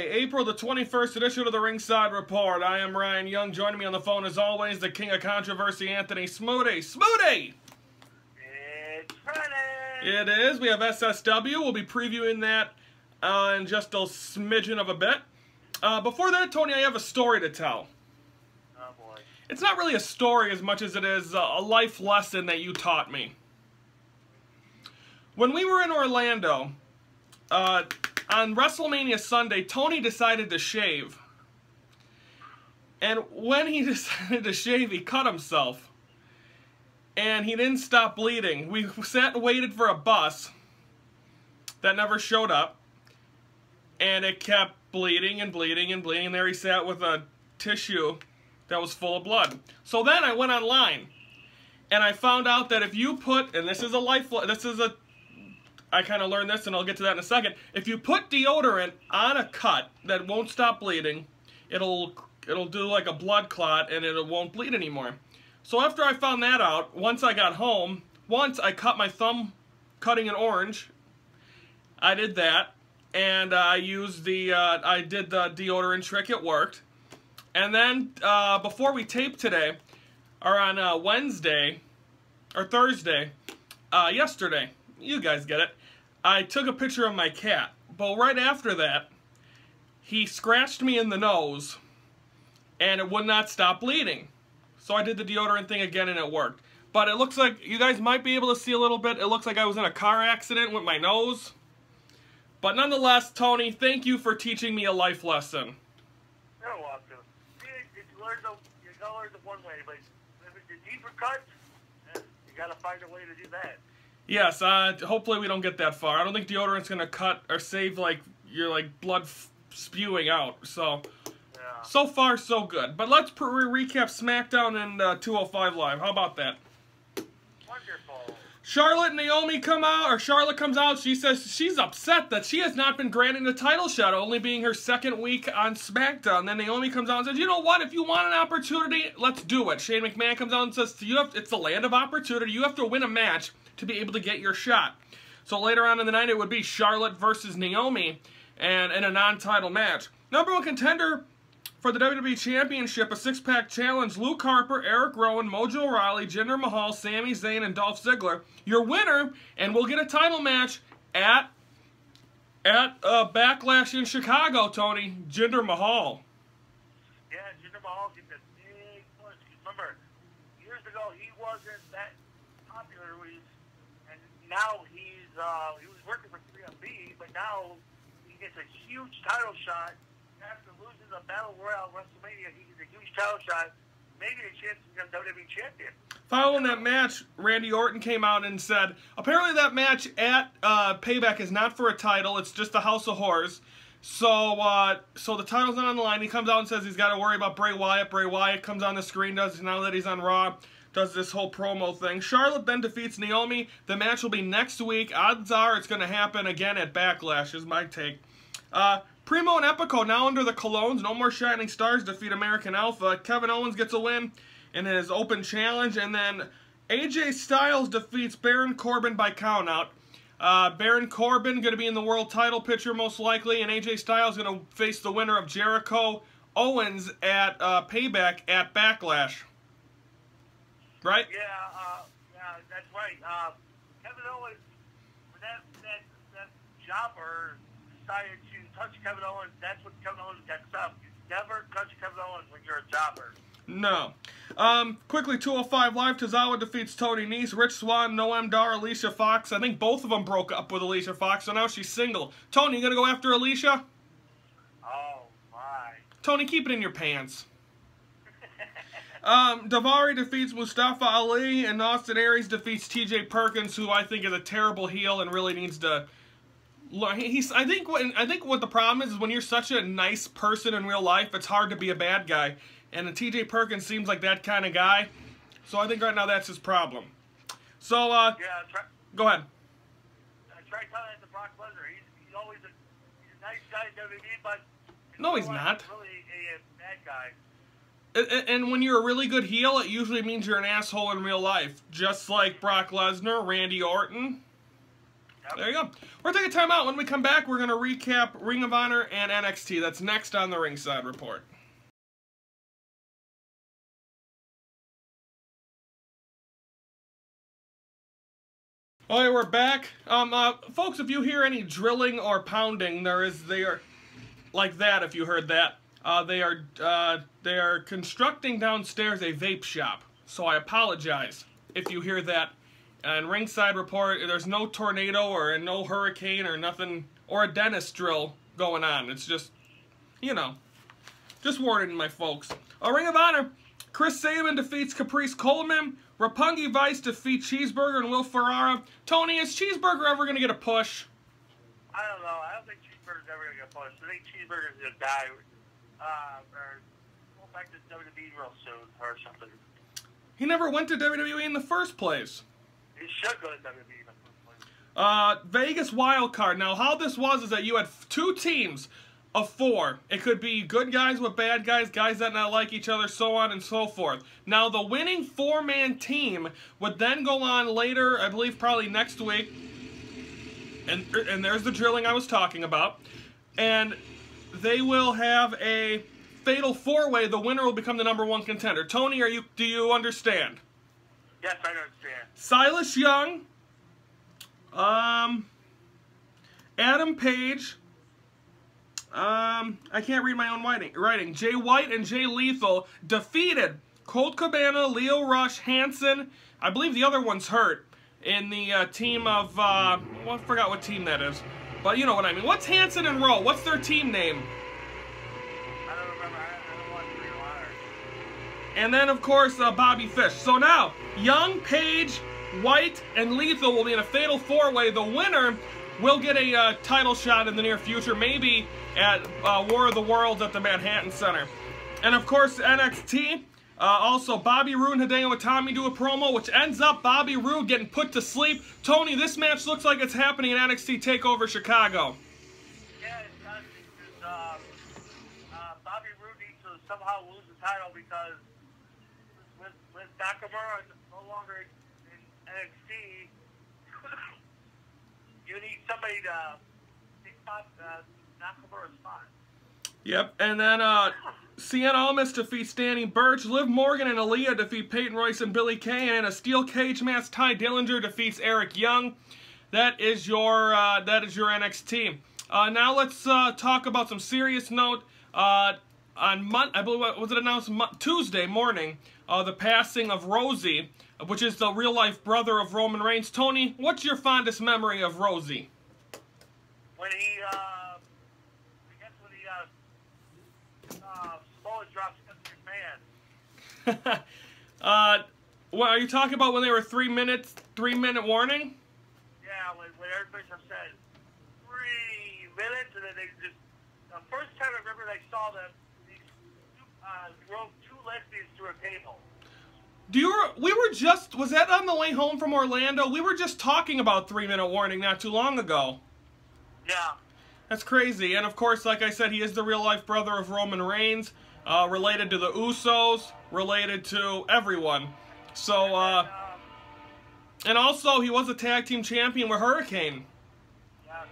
Wednesday, April the 21st edition of the Ringside Report. I am Ryan Young. Joining me on the phone as always, the king of controversy, Anthony Smoody. Smoody! It's Friday! It is. We have SSW. We'll be previewing that in just a smidgen of a bit. Before that, Tony, I have a story to tell. Oh boy. It's not really a story as much as it is a life lesson that you taught me. When we were in Orlando, on WrestleMania Sunday, Tony decided to shave. And when he decided to shave, he cut himself. And he didn't stop bleeding. We sat and waited for a bus that never showed up. And it kept bleeding and bleeding and bleeding. And there he sat with a tissue that was full of blood. So then I went online. And I found out that if you put, and I kind of learned this, and I'll get to that in a second. If you put deodorant on a cut that won't stop bleeding, it'll do like a blood clot, and it won't bleed anymore. So after I found that out, once I got home, once I cut my thumb cutting an orange. I did that, and I used I did the deodorant trick. It worked. And then before we taped today, or on Wednesday or Thursday, yesterday, you guys get it, I took a picture of my cat, but right after that, he scratched me in the nose, and it would not stop bleeding. So I did the deodorant thing again, and it worked. But it looks like, you guys might be able to see a little bit, it looks like I was in a car accident with my nose. But nonetheless, Tony, thank you for teaching me a life lesson. You're welcome. You gotta learn the one way, but if it's a deeper cut, you gotta find a way to do that. Yes, hopefully we don't get that far. I don't think deodorant's gonna cut or save your blood spewing out. So, yeah. So far so good. But let's recap SmackDown and 205 Live. How about that? Wonderful. Charlotte and Naomi come out, or Charlotte comes out. She says she's upset that she has not been granted a title shot, only being her second week on SmackDown. Then Naomi comes out and says, you know what? If you want an opportunity, let's do it. Shane McMahon comes out and says, it's the land of opportunity. You have to win a match to be able to get your shot. So later on in the night, it would be Charlotte versus Naomi, and in a non-title match. Number one contender for the WWE Championship, a six-pack challenge, Luke Harper, Eric Rowan, Mojo Rawley, Jinder Mahal, Sami Zayn, and Dolph Ziggler. Your winner, and we'll get a title match at Backlash in Chicago, Tony, Jinder Mahal. Yeah, Jinder Mahal gets a big push. Remember, years ago, he wasn't that popular, and now he was working for 3MB, but now he gets a huge title shot. After losing the Battle Royal WrestleMania, he gets a huge title shot, maybe a chance to become WWE Champion. Following that match, Randy Orton came out and said, apparently that match at Payback is not for a title, it's just a House of Horrors. So the title's not on the line. He comes out and says he's got to worry about Bray Wyatt. Bray Wyatt comes on the screen, now that he's on Raw, does this whole promo thing. Charlotte then defeats Naomi. The match will be next week. Odds are it's going to happen again at Backlash, is my take. Primo and Epico now under the Colognes. No More Shining Stars defeat American Alpha. Kevin Owens gets a win in his open challenge. And then AJ Styles defeats Baron Corbin by countout. Baron Corbin going to be in the world title picture most likely. And AJ Styles going to face the winner of Jericho Owens at Payback at Backlash. Right? Yeah, that's right. Kevin Owens, when that jobber decided to touch Kevin Owens, that's when Kevin Owens got stopped. You never touch Kevin Owens when you're a jobber. No. Quickly, 205 Live, Tozawa defeats Tony Nese, Rich Swann, Noam Dar, Alicia Fox. I think both of them broke up with Alicia Fox, so now she's single. Tony, you gonna go after Alicia? Oh, my. Tony, keep it in your pants. Daivari defeats Mustafa Ali, and Austin Aries defeats TJ Perkins, who I think is a terrible heel and really needs to... I think what the problem is when you're such a nice person in real life, it's hard to be a bad guy. And TJ Perkins seems like that kind of guy. So I think right now that's his problem. So, yeah, go ahead. Try telling it to Brock Lesnar. He's always a nice guy in WWE, but... No, he's not. Really a bad guy. And when you're a really good heel, it usually means you're an asshole in real life. Just like Brock Lesnar, Randy Orton. Yep. There you go. We're taking time out. When we come back, we're going to recap Ring of Honor and NXT. That's next on the Ringside Report. Oh yeah, we're back. Folks, if you hear any drilling or pounding, they are like that. If you heard that, they are constructing downstairs a vape shop. So I apologize if you hear that. And Ringside Report, there's no tornado or no hurricane or nothing or a dentist drill going on. It's just, just warning my folks. Ring of Honor, Chris Sabin defeats Caprice Coleman. Roppongi Vice defeats Cheeseburger and Will Ferrara. Tony, is Cheeseburger ever going to get a push? I don't know. I don't think Cheeseburger's ever going to get pushed. I think Cheeseburger's going to die or go back to WWE real soon or something. He never went to WWE in the first place. He should go to WWE in the first place. Vegas wild card. Now, how this was is that you had 2 teams of 4. It could be good guys with bad guys, guys that not like each other, so on and so forth. Now, the winning 4-man team would then go on later, I believe probably next week, and there's the drilling I was talking about, and they will have a fatal 4-way. The winner will become the #1 contender. Tony, do you understand? Yes, I understand. Silas Young, Adam Page, I can't read my own writing. Jay White and Jay Lethal defeated Colt Cabana, Leo Rush, Hanson. I believe the other one's hurt in the team of, I forgot what team that is. But you know what I mean. What's Hanson and Rowe? What's their team name? I don't remember. I don't want to Ring of Honor. And then, of course, Bobby Fish. So now, Young, Page, White, and Lethal will be in a fatal 4-way. The winner will get a title shot in the near future, maybe at War of the Worlds at the Manhattan Center. And of course, NXT, also Bobby Roode and Hideo Itami do a promo, which ends up Bobby Roode getting put to sleep. Tony, this match looks like it's happening in NXT TakeOver Chicago. Yeah, it does, because Bobby Roode needs to somehow lose the title because with Nakamura no longer in NXT, you need somebody to take Nakamura's spot. Yep, and then Cien Almas defeats Danny Burch. Liv Morgan and Aaliyah defeat Peyton Royce and Billie Kay. And in a steel cage match, Ty Dillinger defeats Eric Young. That is your NXT. Now let's talk about some serious note. On I believe, was it announced Tuesday morning, the passing of Rosie, which is the real-life brother of Roman Reigns. Tony, what's your fondest memory of Rosie? When he, I guess when he, Samoa drops Vince McMahon. What are you talking about when they were 3 minute warning? Yeah, when everybody's upset. 3 minutes, and then they just, the first time I remember they saw them, they drove 2 lesbians through a table. Was that on the way home from Orlando? We were just talking about 3 minute warning not too long ago. Yeah. That's crazy. And of course, like I said, he is the real life brother of Roman Reigns, related to the Usos, related to everyone. So, and also he was a tag team champion with Hurricane. Yeah.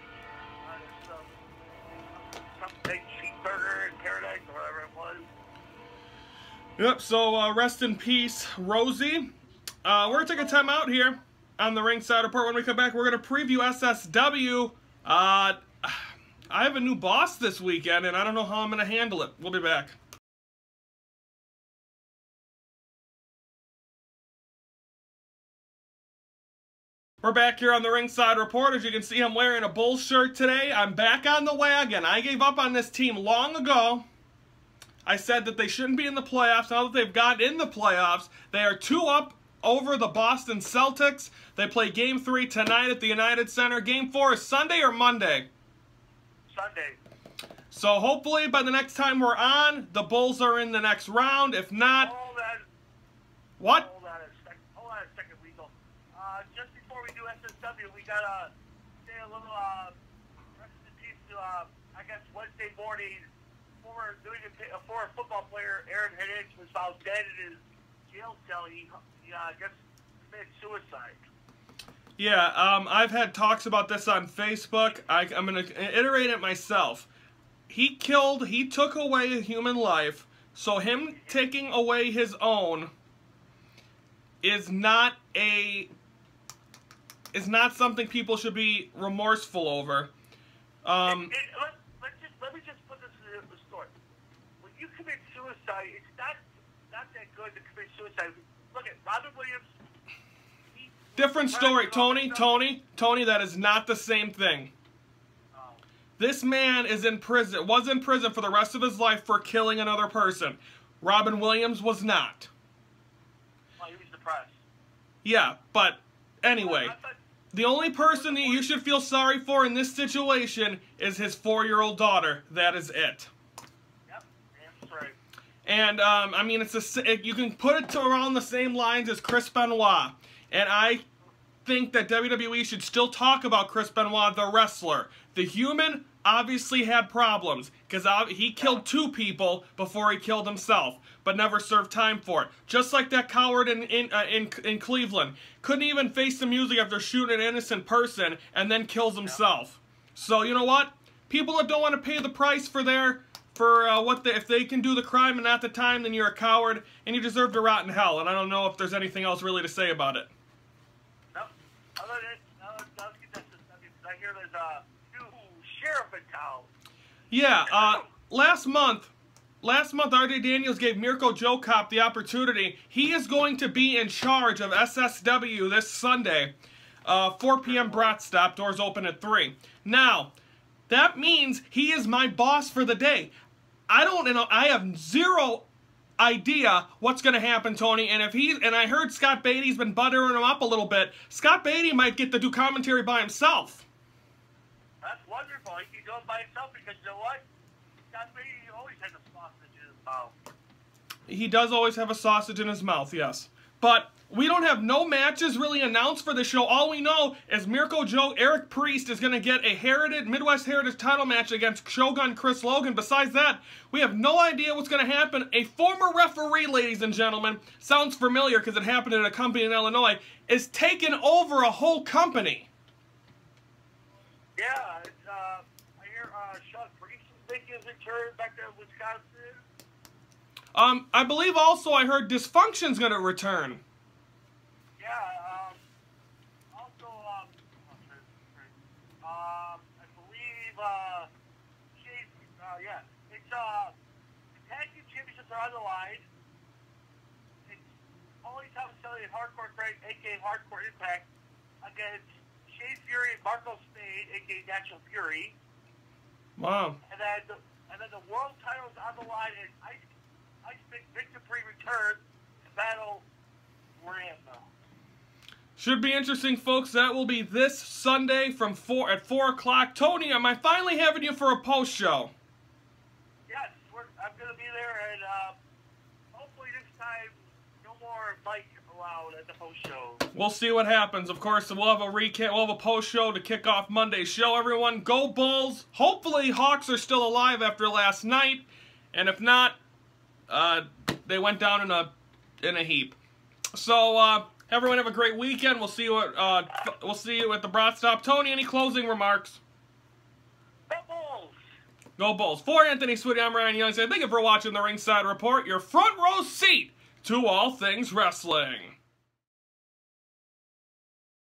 Some big cheeseburger in paradise or whatever it was. Yep, so rest in peace, Rosie. We're going to take a time out here on the Ringside Report. When we come back, we're going to preview SSW. I have a new boss this weekend, and I don't know how I'm going to handle it. We'll be back. We're back here on the Ringside Report. As you can see, I'm wearing a Bulls shirt today. I'm back on the wagon. I gave up on this team long ago. I said that they shouldn't be in the playoffs. Now that they've gotten in the playoffs, they are 2 up over the Boston Celtics. They play Game 3 tonight at the United Center. Game 4 is Sunday or Monday? Sunday. So hopefully by the next time we're on, the Bulls are in the next round. If not... Hold on. What? Hold on a second, Weasel. Just before we do SSW, we got to say a little rest in peace to, I guess, Wednesday morning, former football player Aaron Hicks was found dead in his jail cell. He I guess, committed suicide. Yeah, I've had talks about this on Facebook. I'm going to iterate it myself. He took away a human life, so him taking away his own is not something people should be remorseful over. Let me just put this in the story. When you commit suicide, it's not that good to commit suicide. Look at Robin Williams. Different story, Tony, that is not the same thing. This man was in prison for the rest of his life for killing another person. Robin Williams was not. Oh, he was depressed. Yeah, but anyway, the only person that you should feel sorry for in this situation is his 4-year-old daughter. That is it. Yep, that's right. And, I mean, you can put it around the same lines as Chris Benoit. And I think that WWE should still talk about Chris Benoit, the wrestler. The human obviously had problems, because he killed 2 people before he killed himself, but never served time for it. Just like that coward in Cleveland. Couldn't even face the music after shooting an innocent person, and then kills himself. So, you know what? People that don't want to pay the price if they can do the crime and not the time, then you're a coward, and you deserve to rot in hell. And I don't know if there's anything else really to say about it. Nope. Other than, I hear there's a new sheriff in town. Yeah, last month, RJ Daniels gave Mirko Joe Cop the opportunity. He is going to be in charge of SSW this Sunday, 4 p.m. Brat Stop, doors open at 3. Now, that means he is my boss for the day. I have zero idea what's going to happen, Tony, and I heard Scott Beatty's been buttering him up a little bit. Scott Beatty might get to do commentary by himself. That's wonderful. He can do it by himself because you know what? Scott Beatty always has a sausage in his mouth. He does always have a sausage in his mouth, yes. But we don't have no matches really announced for the show. All we know is Mirko Joe, Eric Priest is going to get a Midwest Heritage title match against Shogun Chris Logan. Besides that, we have no idea what's going to happen. A former referee, ladies and gentlemen, sounds familiar because it happened at a company in Illinois, is taking over a whole company. Yeah, I hear Sean Priest is making his return back to Wisconsin. I believe also I heard Dysfunction's going to return. Yeah, also, I believe, it's, the tag team championships are on the line. It's Paulie Thomas Elliott, Hardcore Craig, a.k.a. Hardcore Impact, against Shane Fury and Marco Spade, a.k.a. Natural Fury. Wow. And then the world title is on the line, and Ice Victor Pre returns to battle Randall. Should be interesting, folks. That will be this Sunday at 4 o'clock. Tony, am I finally having you for a post show? Yes, I'm going to be there, and hopefully this time no more Mike allowed at the post show. We'll see what happens. Of course, we'll have a recap. We'll have a post show to kick off Monday's show. Everyone, go Bulls! Hopefully, Hawks are still alive after last night, and if not, they went down in a heap. So, everyone have a great weekend. We'll see you at the Brat Stop. Tony, any closing remarks? Go Bulls! Go Bulls. For Anthony Switty, I'm Ryan Young. Thank you for watching the Ringside Report, your front row seat to all things wrestling.